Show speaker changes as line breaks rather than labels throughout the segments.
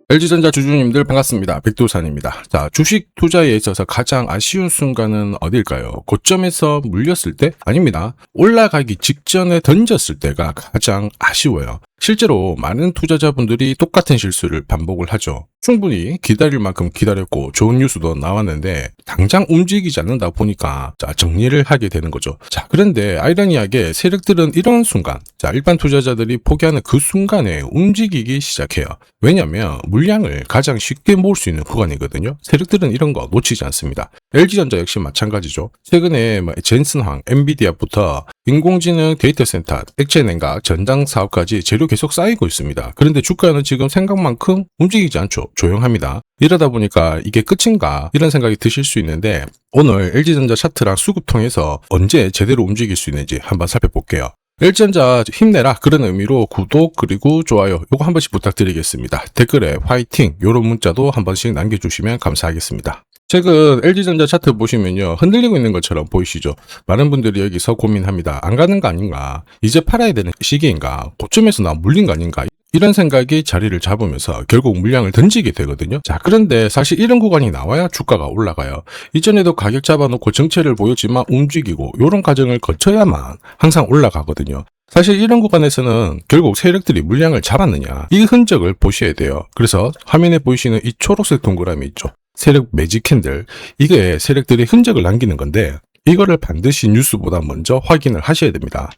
LG전자 주주님들 반갑습니다. 백두산입니다. 자, 주식 투자에 있어서 가장 아쉬운 순간은 어딜까요? 고점에서 물렸을 때? 아닙니다. 올라가기 직전에 던졌을 때가 가장 아쉬워요. 실제로 많은 투자자분들이 똑같은 실수를 반복을 하죠. 충분히 기다릴 만큼 기다렸고 좋은 뉴스도 나왔는데 당장 움직이지 않는다 보니까 정리를 하게 되는 거죠. 자, 그런데 아이러니하게 세력들은 이런 순간, 일반 투자자들이 포기하는 그 순간에 움직이기 시작해요. 왜냐면 물량을 가장 쉽게 모을 수 있는 구간이거든요. 세력들은 이런 거 놓치지 않습니다. LG전자 역시 마찬가지죠. 최근에 젠슨황, 엔비디아부터 인공지능 데이터 센터, 액체 냉각, 전장 사업까지 재료 계속 쌓이고 있습니다. 그런데 주가는 지금 생각만큼 움직이지 않죠. 조용합니다. 이러다 보니까 이게 끝인가 이런 생각이 드실 수 있는데 오늘 LG전자 차트랑 수급 통해서 언제 제대로 움직일 수 있는지 한번 살펴볼게요. LG전자 힘내라 그런 의미로 구독 그리고 좋아요 요거 한 번씩 부탁드리겠습니다. 댓글에 화이팅 요런 문자도 한 번씩 남겨주시면 감사하겠습니다. 최근 LG전자 차트 보시면요 흔들리고 있는 것처럼 보이시죠? 많은 분들이 여기서 고민합니다. 안 가는 거 아닌가? 이제 팔아야 되는 시기인가? 고점에서 나 물린 거 아닌가? 이런 생각이 자리를 잡으면서 결국 물량을 던지게 되거든요. 자, 그런데 사실 이런 구간이 나와야 주가가 올라가요. 이전에도 가격 잡아놓고 정체를 보였지만 움직이고 이런 과정을 거쳐야만 항상 올라가거든요. 사실 이런 구간에서는 결국 세력들이 물량을 잡았느냐 이 흔적을 보셔야 돼요. 그래서 화면에 보이시는 이 초록색 동그라미 있죠. 세력 매직 캔들, 이게 세력들이 흔적을 남기는 건데 이거를 반드시 뉴스보다 먼저 확인을 하셔야 됩니다.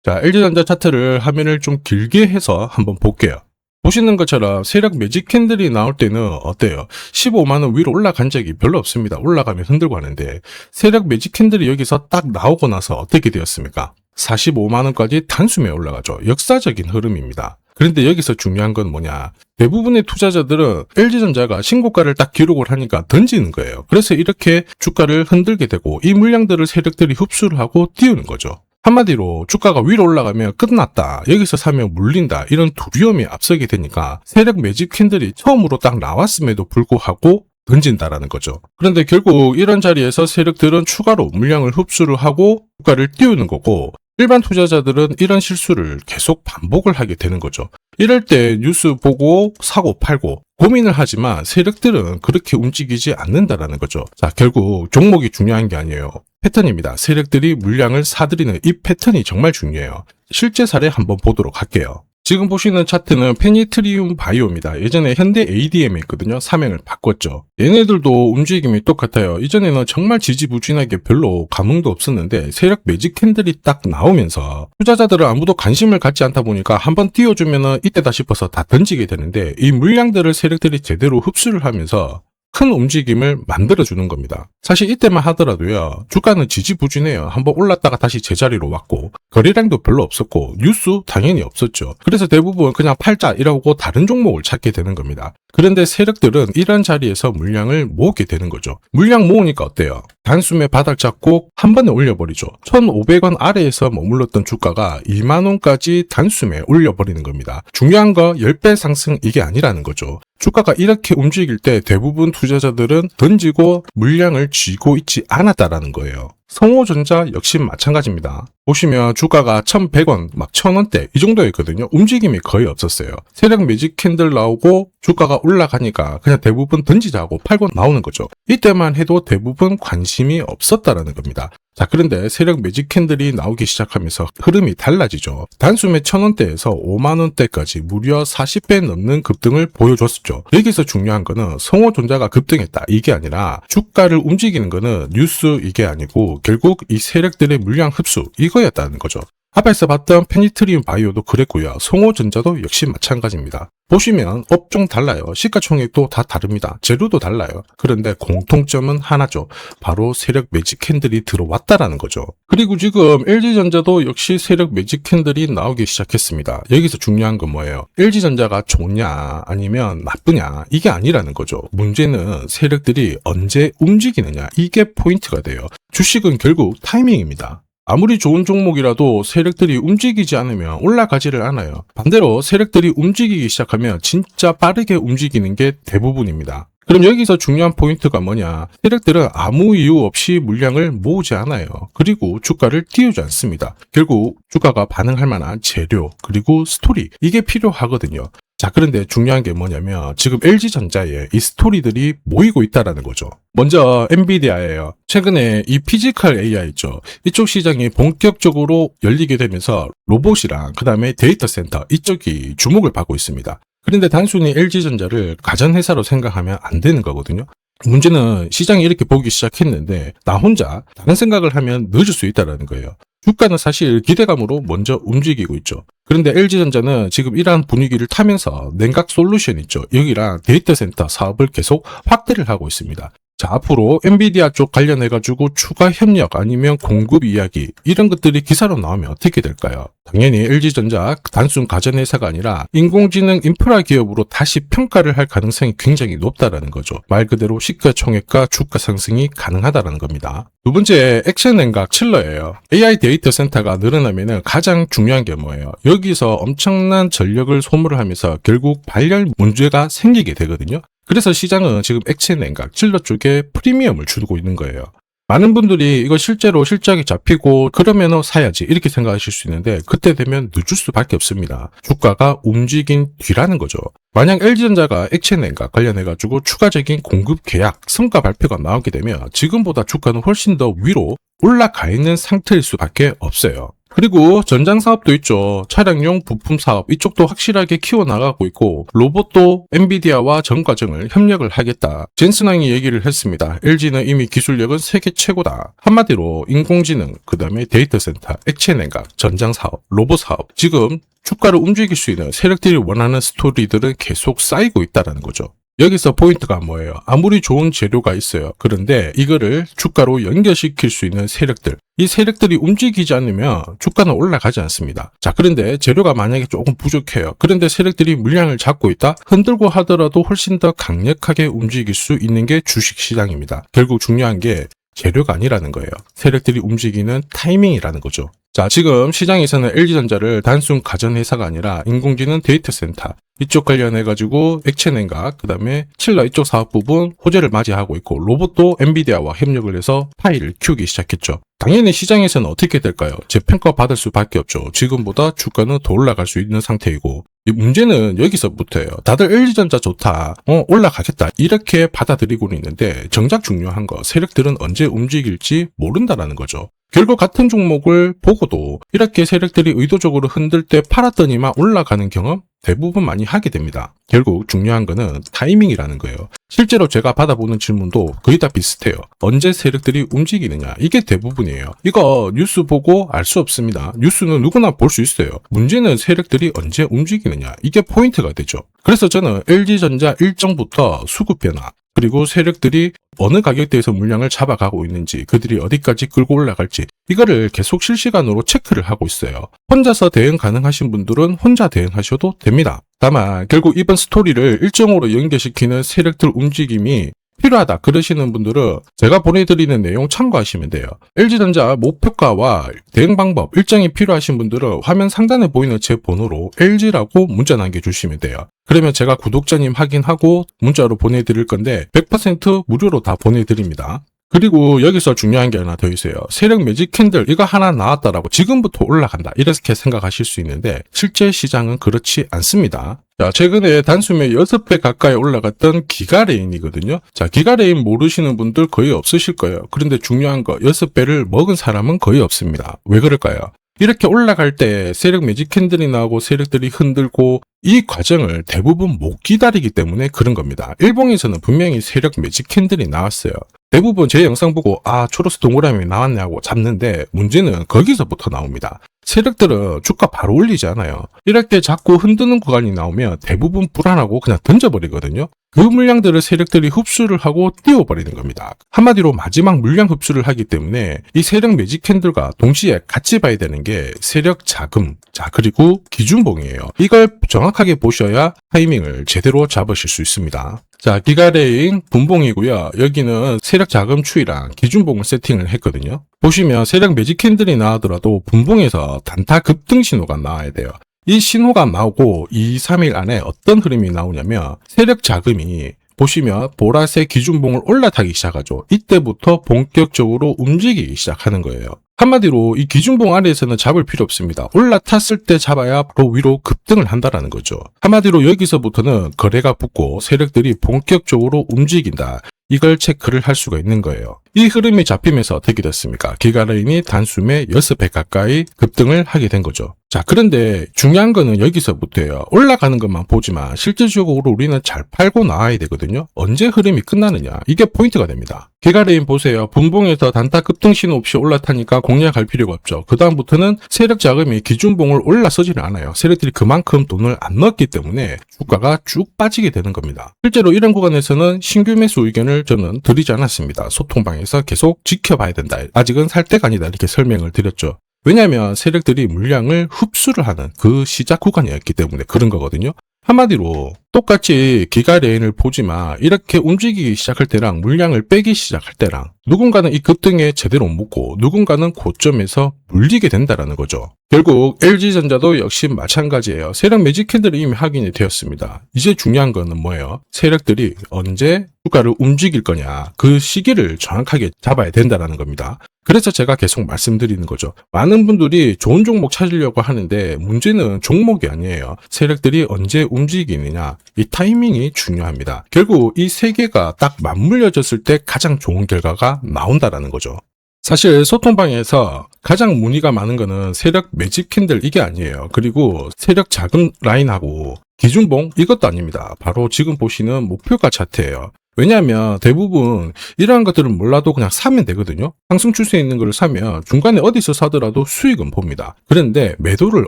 자, LG전자 차트를 화면을 좀 길게 해서 한번 볼게요. 보시는 것처럼 세력 매직 캔들이 나올 때는 어때요? 15만원 위로 올라간 적이 별로 없습니다. 올라가면 흔들고 하는데 세력 매직 캔들이 여기서 딱 나오고 나서 어떻게 되었습니까? 45만원까지 단숨에 올라가죠. 역사적인 흐름입니다. 그런데 여기서 중요한 건 뭐냐? 대부분의 투자자들은 LG전자가 신고가를 딱 기록을 하니까 던지는 거예요. 그래서 이렇게 주가를 흔들게 되고 이 물량들을 세력들이 흡수를 하고 띄우는 거죠. 한마디로 주가가 위로 올라가면 끝났다, 여기서 사면 물린다, 이런 두려움이 앞서게 되니까 세력 매집 캔들이 처음으로 딱 나왔음에도 불구하고 던진다라는 거죠. 그런데 결국 이런 자리에서 세력들은 추가로 물량을 흡수를 하고 주가를 띄우는 거고 일반 투자자들은 이런 실수를 계속 반복을 하게 되는 거죠. 이럴 때 뉴스 보고 사고 팔고 고민을 하지만 세력들은 그렇게 움직이지 않는다라는 거죠. 자, 결국 종목이 중요한 게 아니에요. 패턴입니다. 세력들이 물량을 사들이는 이 패턴이 정말 중요해요. 실제 사례 한번 보도록 할게요. 지금 보시는 차트는 페니트리움 바이오입니다. 예전에 현대 ADM에 있거든요. 사명을 바꿨죠. 얘네들도 움직임이 똑같아요. 이전에는 정말 지지부진하게 별로 감흥도 없었는데 세력 매직 캔들이 딱 나오면서 투자자들은 아무도 관심을 갖지 않다 보니까 한번 띄워주면은 이때다 싶어서 다 던지게 되는데 이 물량들을 세력들이 제대로 흡수를 하면서 큰 움직임을 만들어주는 겁니다. 사실 이때만 하더라도요 주가는 지지부진해요. 한번 올랐다가 다시 제자리로 왔고 거래량도 별로 없었고 뉴스 당연히 없었죠. 그래서 대부분 그냥 팔자 이러고 다른 종목을 찾게 되는 겁니다. 그런데 세력들은 이런 자리에서 물량을 모으게 되는 거죠. 물량 모으니까 어때요? 단숨에 바닥 잡고 한 번에 올려버리죠. 1,500원 아래에서 머물렀던 주가가 2만원까지 단숨에 올려버리는 겁니다. 중요한 거 10배 상승 이게 아니라는 거죠. 주가가 이렇게 움직일 때 대부분 투자자들은 던지고 물량을 쥐고 있지 않았다라는 거예요. 성호전자 역시 마찬가지입니다. 보시면 주가가 1,100원, 1,000원대 이 정도였거든요. 움직임이 거의 없었어요. 세력 매직 캔들 나오고 주가가 올라가니까 그냥 대부분 던지자고 팔고 나오는 거죠. 이때만 해도 대부분 관심이 없었다라는 겁니다. 자, 그런데 세력 매직 캔들이 나오기 시작하면서 흐름이 달라지죠. 단숨에 1,000원대에서 5만원대까지 무려 40배 넘는 급등을 보여줬었죠. 여기서 중요한 거는 성호전자가 급등했다 이게 아니라 주가를 움직이는 거는 뉴스 이게 아니고 결국 이 세력들의 물량 흡수 이거였다는 거죠. 앞에서 봤던 페니트리움 바이오도 그랬고요. 성호전자도 역시 마찬가지입니다. 보시면 업종 달라요. 시가총액도 다 다릅니다. 재료도 달라요. 그런데 공통점은 하나죠. 바로 세력 매직 캔들이 들어왔다라는 거죠. 그리고 지금 LG전자도 역시 세력 매직 캔들이 나오기 시작했습니다. 여기서 중요한 건 뭐예요? LG전자가 좋냐 아니면 나쁘냐 이게 아니라는 거죠. 문제는 세력들이 언제 움직이느냐 이게 포인트가 돼요. 주식은 결국 타이밍입니다. 아무리 좋은 종목이라도 세력들이 움직이지 않으면 올라가지를 않아요. 반대로 세력들이 움직이기 시작하면 진짜 빠르게 움직이는 게 대부분입니다. 그럼 여기서 중요한 포인트가 뭐냐? 세력들은 아무 이유 없이 물량을 모으지 않아요. 그리고 주가를 띄우지 않습니다. 결국 주가가 반응할 만한 재료 그리고 스토리 이게 필요하거든요. 자, 그런데 중요한 게 뭐냐면 지금 LG전자에 이 스토리들이 모이고 있다라는 거죠. 먼저 엔비디아예요. 최근에 이 피지컬 AI 있죠. 이쪽 시장이 본격적으로 열리게 되면서 로봇이랑 그 다음에 데이터 센터 이쪽이 주목을 받고 있습니다. 그런데 단순히 LG전자를 가전회사로 생각하면 안 되는 거거든요. 문제는 시장이 이렇게 보기 시작했는데 나 혼자 다른 생각을 하면 늦을 수 있다는 거예요. 주가는 사실 기대감으로 먼저 움직이고 있죠. 그런데 LG전자는 지금 이러한 분위기를 타면서 냉각 솔루션 있죠. 여기랑 데이터 센터 사업을 계속 확대를 하고 있습니다. 자, 앞으로 엔비디아 쪽 관련해가지고 추가 협력 아니면 공급 이야기 이런 것들이 기사로 나오면 어떻게 될까요? 당연히 LG전자 단순 가전회사가 아니라 인공지능 인프라 기업으로 다시 평가를 할 가능성이 굉장히 높다라는 거죠. 말 그대로 시가총액과 주가 상승이 가능하다는 겁니다. 두 번째, 액션 냉각 칠러예요. AI 데이터 센터가 늘어나면 가장 중요한 게 뭐예요? 여기서 엄청난 전력을 소모를 하면서 결국 발열 문제가 생기게 되거든요. 그래서 시장은 지금 액체 냉각, 칠러 쪽에 프리미엄을 주고 있는 거예요. 많은 분들이 이거 실제로 실적이 잡히고 그러면 사야지 이렇게 생각하실 수 있는데 그때 되면 늦을 수밖에 없습니다. 주가가 움직인 뒤라는 거죠. 만약 LG전자가 액체 냉각 관련해가지고 추가적인 공급 계약, 성과 발표가 나오게 되면 지금보다 주가는 훨씬 더 위로 올라가 있는 상태일 수밖에 없어요. 그리고 전장 사업도 있죠. 차량용 부품 사업 이쪽도 확실하게 키워나가고 있고 로봇도 엔비디아와 전 과정을 협력을 하겠다. 젠슨왕이 얘기를 했습니다. LG는 이미 기술력은 세계 최고다. 한마디로 인공지능, 그 다음에 데이터 센터, 액체 냉각, 전장 사업, 로봇 사업 지금 주가를 움직일 수 있는 세력들이 원하는 스토리들은 계속 쌓이고 있다는 거죠. 여기서 포인트가 뭐예요? 아무리 좋은 재료가 있어요. 그런데 이거를 주가로 연결시킬 수 있는 세력들. 이 세력들이 움직이지 않으면 주가는 올라가지 않습니다. 자, 그런데 재료가 만약에 조금 부족해요. 그런데 세력들이 물량을 잡고 있다? 흔들고 하더라도 훨씬 더 강력하게 움직일 수 있는 게 주식시장입니다. 결국 중요한 게 재료가 아니라는 거예요. 세력들이 움직이는 타이밍이라는 거죠. 자, 지금 시장에서는 LG전자를 단순 가전회사가 아니라 인공지능 데이터 센터 이쪽 관련해가지고 액체 냉각, 그 다음에 칠러 이쪽 사업 부분 호재를 맞이하고 있고 로봇도 엔비디아와 협력을 해서 파이를 키우기 시작했죠. 당연히 시장에서는 어떻게 될까요? 재평가 받을 수밖에 없죠. 지금보다 주가는 더 올라갈 수 있는 상태이고 이 문제는 여기서부터예요. 다들 LG전자 좋다, 올라가겠다 이렇게 받아들이고는 있는데 정작 중요한 거 세력들은 언제 움직일지 모른다라는 거죠. 결국 같은 종목을 보고도 이렇게 세력들이 의도적으로 흔들 때 팔았더니만 올라가는 경험 대부분 많이 하게 됩니다. 결국 중요한 거는 타이밍이라는 거예요. 실제로 제가 받아보는 질문도 거의 다 비슷해요. 언제 세력들이 움직이느냐 이게 대부분이에요. 이거 뉴스 보고 알 수 없습니다. 뉴스는 누구나 볼 수 있어요. 문제는 세력들이 언제 움직이느냐 이게 포인트가 되죠. 그래서 저는 LG전자 일정부터 수급 변화 그리고 세력들이 어느 가격대에서 물량을 잡아가고 있는지 그들이 어디까지 끌고 올라갈지 이거를 계속 실시간으로 체크를 하고 있어요. 혼자서 대응 가능하신 분들은 혼자 대응하셔도 됩니다. 다만 결국 이번 스토리를 일정으로 연계시키는 세력들 움직임이 필요하다 그러시는 분들은 제가 보내드리는 내용 참고하시면 돼요. LG전자 목표가와 대응 방법 일정이 필요하신 분들은 화면 상단에 보이는 제 번호로 LG라고 문자 남겨주시면 돼요. 그러면 제가 구독자님 확인하고 문자로 보내드릴 건데 100% 무료로 다 보내드립니다. 그리고 여기서 중요한 게 하나 더 있어요. 세력 매직 캔들 이거 하나 나왔다라고 지금부터 올라간다 이렇게 생각하실 수 있는데 실제 시장은 그렇지 않습니다. 자, 최근에 단숨에 6배 가까이 올라갔던 기가레인이거든요. 자, 기가레인 모르시는 분들 거의 없으실 거예요. 그런데 중요한 거 6배를 먹은 사람은 거의 없습니다. 왜 그럴까요? 이렇게 올라갈 때 세력 매직 캔들이 나오고 세력들이 흔들고 이 과정을 대부분 못 기다리기 때문에 그런 겁니다. 일본에서는 분명히 세력 매직 캔들이 나왔어요. 대부분 제 영상 보고 초록색 동그라미 나왔네 하고 잡는데 문제는 거기서부터 나옵니다. 세력들은 주가 바로 올리지 않아요. 이렇게 자꾸 흔드는 구간이 나오면 대부분 불안하고 그냥 던져버리거든요. 그 물량들을 세력들이 흡수를 하고 띄워버리는 겁니다. 한마디로 마지막 물량 흡수를 하기 때문에 이 세력 매직 캔들과 동시에 같이 봐야 되는 게 세력 자금, 자 그리고 기준봉이에요. 이걸 정확하게 보셔야 타이밍을 제대로 잡으실 수 있습니다. 자, 기가레인 분봉이고요. 여기는 세력 자금 추이랑 기준봉을 세팅을 했거든요. 보시면 세력 매직 캔들이 나오더라도 분봉에서 단타 급등 신호가 나와야 돼요. 이 신호가 나오고 2, 3일 안에 어떤 흐름이 나오냐면 세력 자금이 보시면 보라색 기준봉을 올라타기 시작하죠. 이때부터 본격적으로 움직이기 시작하는 거예요. 한마디로 이 기준봉 아래에서는 잡을 필요 없습니다. 올라탔을 때 잡아야 바로 위로 급등을 한다라는 거죠. 한마디로 여기서부터는 거래가 붙고 세력들이 본격적으로 움직인다. 이걸 체크를 할 수가 있는 거예요. 이 흐름이 잡히면서 어떻게 됐습니까? 기가라인이 단숨에 6배 가까이 급등을 하게 된 거죠. 자, 그런데 중요한 거는 여기서부터예요. 올라가는 것만 보지만 실질적으로 우리는 잘 팔고 나와야 되거든요. 언제 흐름이 끝나느냐? 이게 포인트가 됩니다. 기가라인 보세요. 분봉에서 단타 급등 신호 없이 올라타니까 공략할 필요가 없죠. 그 다음부터는 세력 자금이 기준봉을 올라서지를 않아요. 세력들이 그만큼 돈을 안 넣었기 때문에 주가가 쭉 빠지게 되는 겁니다. 실제로 이런 구간에서는 신규 매수 의견을 저는 드리지 않았습니다. 소통방에서 계속 지켜봐야 된다. 아직은 살 때가 아니다. 이렇게 설명을 드렸죠. 왜냐하면 세력들이 물량을 흡수를 하는 그 시작 구간이었기 때문에 그런 거거든요. 한마디로 똑같이 기가레인을 보지만 이렇게 움직이기 시작할 때랑 물량을 빼기 시작할 때랑 누군가는 이 급등에 제대로 묻고 누군가는 고점에서 물리게 된다는 거죠. 결국 LG전자도 역시 마찬가지예요. 세력 매직 캔들이 이미 확인이 되었습니다. 이제 중요한 거는 뭐예요? 세력들이 언제 주가를 움직일 거냐, 그 시기를 정확하게 잡아야 된다는 겁니다. 그래서 제가 계속 말씀드리는 거죠. 많은 분들이 좋은 종목 찾으려고 하는데 문제는 종목이 아니에요. 세력들이 언제 움직이느냐, 이 타이밍이 중요합니다. 결국 이 세 개가 딱 맞물려졌을 때 가장 좋은 결과가 나온다라는 거죠. 사실 소통방에서 가장 문의가 많은 거는 세력 매집 캔들 이게 아니에요. 그리고 세력 자금 라인하고 기준봉 이것도 아닙니다. 바로 지금 보시는 목표가 차트예요. 왜냐하면 대부분 이러한 것들을 몰라도 그냥 사면 되거든요. 상승 추세에 있는 걸 사면 중간에 어디서 사더라도 수익은 봅니다. 그런데 매도를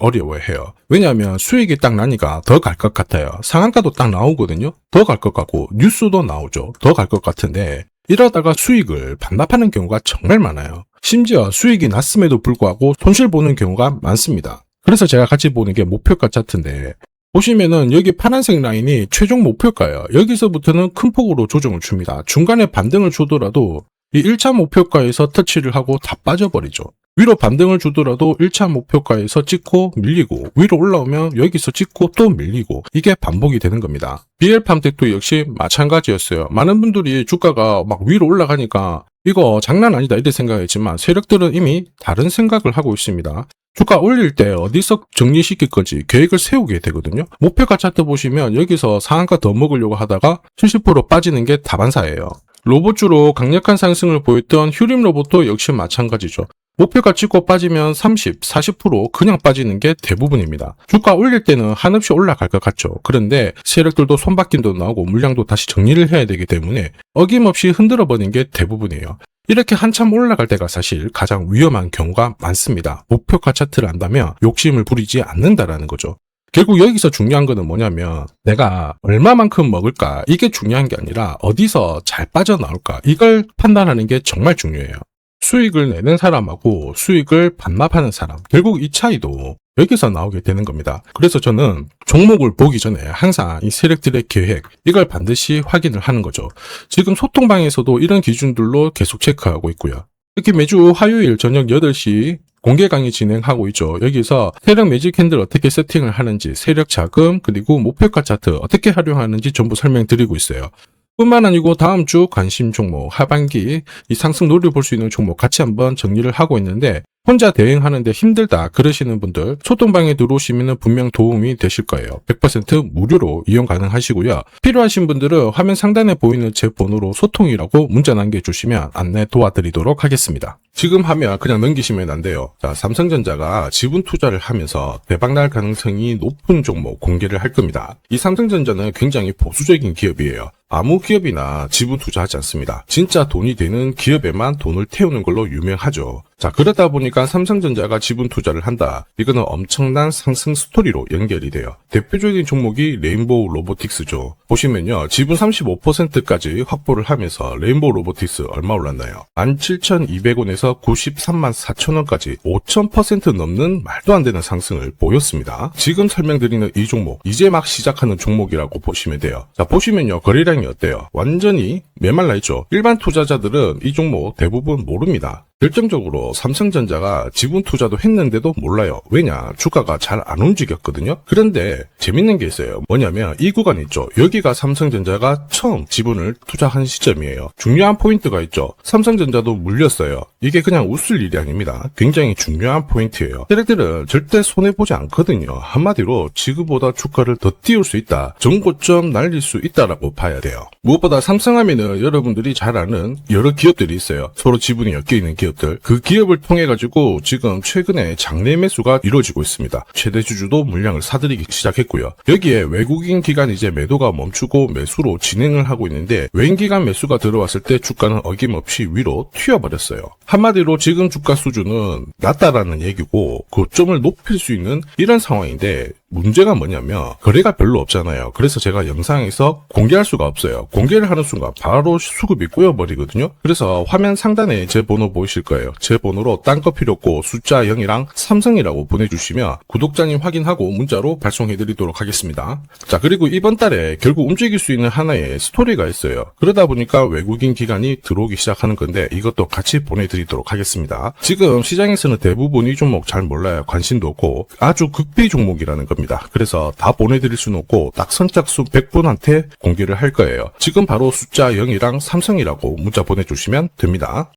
어려워해요. 왜냐하면 수익이 딱 나니까 더 갈 것 같아요. 상한가도 딱 나오거든요. 더 갈 것 같고 뉴스도 나오죠. 더 갈 것 같은데 이러다가 수익을 반납하는 경우가 정말 많아요. 심지어 수익이 났음에도 불구하고 손실 보는 경우가 많습니다. 그래서 제가 같이 보는 게 목표가 차트인데 보시면은 여기 파란색 라인이 최종 목표가예요. 여기서부터는 큰 폭으로 조정을 줍니다. 중간에 반등을 주더라도 이 1차 목표가에서 터치를 하고 다 빠져버리죠. 위로 반등을 주더라도 1차 목표가에서 찍고 밀리고 위로 올라오면 여기서 찍고 또 밀리고 이게 반복이 되는 겁니다. BL팜텍도 역시 마찬가지였어요. 많은 분들이 주가가 막 위로 올라가니까 이거 장난 아니다 이렇게 생각했지만 세력들은 이미 다른 생각을 하고 있습니다. 주가 올릴 때 어디서 정리시킬 건지 계획을 세우게 되거든요. 목표가 차트 보시면 여기서 상한가 더 먹으려고 하다가 70% 빠지는 게 다반사예요. 로봇주로 강력한 상승을 보였던 휴림 로봇도 역시 마찬가지죠. 목표가 찍고 빠지면 30, 40% 그냥 빠지는 게 대부분입니다. 주가 올릴 때는 한없이 올라갈 것 같죠. 그런데 세력들도 손바뀜도 나오고 물량도 다시 정리를 해야 되기 때문에 어김없이 흔들어버리는 게 대부분이에요. 이렇게 한참 올라갈 때가 사실 가장 위험한 경우가 많습니다. 목표가 차트를 안다면 욕심을 부리지 않는다라는 거죠. 결국 여기서 중요한 거는 뭐냐면 내가 얼마만큼 먹을까 이게 중요한 게 아니라 어디서 잘 빠져나올까 이걸 판단하는 게 정말 중요해요. 수익을 내는 사람하고 수익을 반납하는 사람 결국 이 차이도 여기서 나오게 되는 겁니다. 그래서 저는 종목을 보기 전에 항상 이 세력들의 계획 이걸 반드시 확인을 하는 거죠. 지금 소통방에서도 이런 기준들로 계속 체크하고 있고요. 특히 매주 화요일 저녁 8시 공개 강의 진행하고 있죠. 여기서 세력 매직 캔들 어떻게 세팅을 하는지 세력 자금 그리고 목표가 차트 어떻게 활용하는지 전부 설명드리고 있어요. 뿐만 아니고 다음 주 관심 종목, 하반기 이 상승 노려볼 수 있는 종목 같이 한번 정리를 하고 있는데 혼자 대응하는데 힘들다 그러시는 분들 소통방에 들어오시면 분명 도움이 되실 거예요. 100% 무료로 이용 가능하시고요. 필요하신 분들은 화면 상단에 보이는 제 번호로 소통이라고 문자 남겨주시면 안내 도와드리도록 하겠습니다. 지금 하면 그냥 넘기시면 안 돼요. 자, 삼성전자가 지분 투자를 하면서 대박날 가능성이 높은 종목 공개를 할 겁니다. 이 삼성전자는 굉장히 보수적인 기업이에요. 아무 기업이나 지분 투자하지 않습니다. 진짜 돈이 되는 기업에만 돈을 태우는 걸로 유명하죠. 자, 그러다 보니까 삼성전자가 지분 투자를 한다. 이거는 엄청난 상승 스토리로 연결이 돼요. 대표적인 종목이 레인보우 로보틱스죠. 보시면요. 지분 35%까지 확보를 하면서 레인보우 로보틱스 얼마 올랐나요? 17,200원에서 93만 4천원까지 5,000% 넘는 말도 안 되는 상승을 보였습니다. 지금 설명드리는 이 종목, 이제 막 시작하는 종목이라고 보시면 돼요. 자, 보시면요. 거래량이 어때요? 완전히 메말라 있죠. 일반 투자자들은 이 종목 대부분 모릅니다. 결정적으로 삼성전자가 지분 투자도 했는데도 몰라요. 왜냐? 주가가 잘 안 움직였거든요. 그런데 재밌는 게 있어요. 뭐냐면 이 구간 있죠. 여기가 삼성전자가 처음 지분을 투자한 시점이에요. 중요한 포인트가 있죠. 삼성전자도 물렸어요. 이게 그냥 웃을 일이 아닙니다. 굉장히 중요한 포인트예요. 세력들은 절대 손해보지 않거든요. 한마디로 지금보다 주가를 더 띄울 수 있다. 전고점 날릴 수 있다라고 봐야 돼요. 무엇보다 삼성하면은 여러분들이 잘 아는 여러 기업들이 있어요. 서로 지분이 엮여있는 기업들. 그 기업을 통해 가지고 지금 최근에 장내 매수가 이루어지고 있습니다. 최대 주주도 물량을 사들이기 시작했고요. 여기에 외국인 기관 이제 매도가 멈추고 매수로 진행을 하고 있는데 외인 기관 매수가 들어왔을 때 주가는 어김없이 위로 튀어버렸어요. 한마디로 지금 주가 수준은 낮다라는 얘기고 고점을 높일 수 있는 이런 상황인데 문제가 뭐냐면 거래가 별로 없잖아요. 그래서 제가 영상에서 공개할 수가 없어요. 공개를 하는 순간 바로 수급이 꼬여버리거든요. 그래서 화면 상단에 제 번호 보이실 거예요. 제 번호로 딴 거 필요 없고 숫자 0이랑 삼성이라고 보내주시면 구독자님 확인하고 문자로 발송해드리도록 하겠습니다. 자, 그리고 이번 달에 결국 움직일 수 있는 하나의 스토리가 있어요. 그러다 보니까 외국인 기관이 들어오기 시작하는 건데 이것도 같이 보내드리도록 하겠습니다. 지금 시장에서는 대부분 이 종목 잘 몰라요. 관심도 없고 아주 극비 종목이라는 겁니다. 그래서 다 보내드릴 수는 없고 딱 선착순 100분한테 공개를 할 거예요. 지금 바로 숫자 0이랑 삼성이라고 문자 보내주시면 됩니다.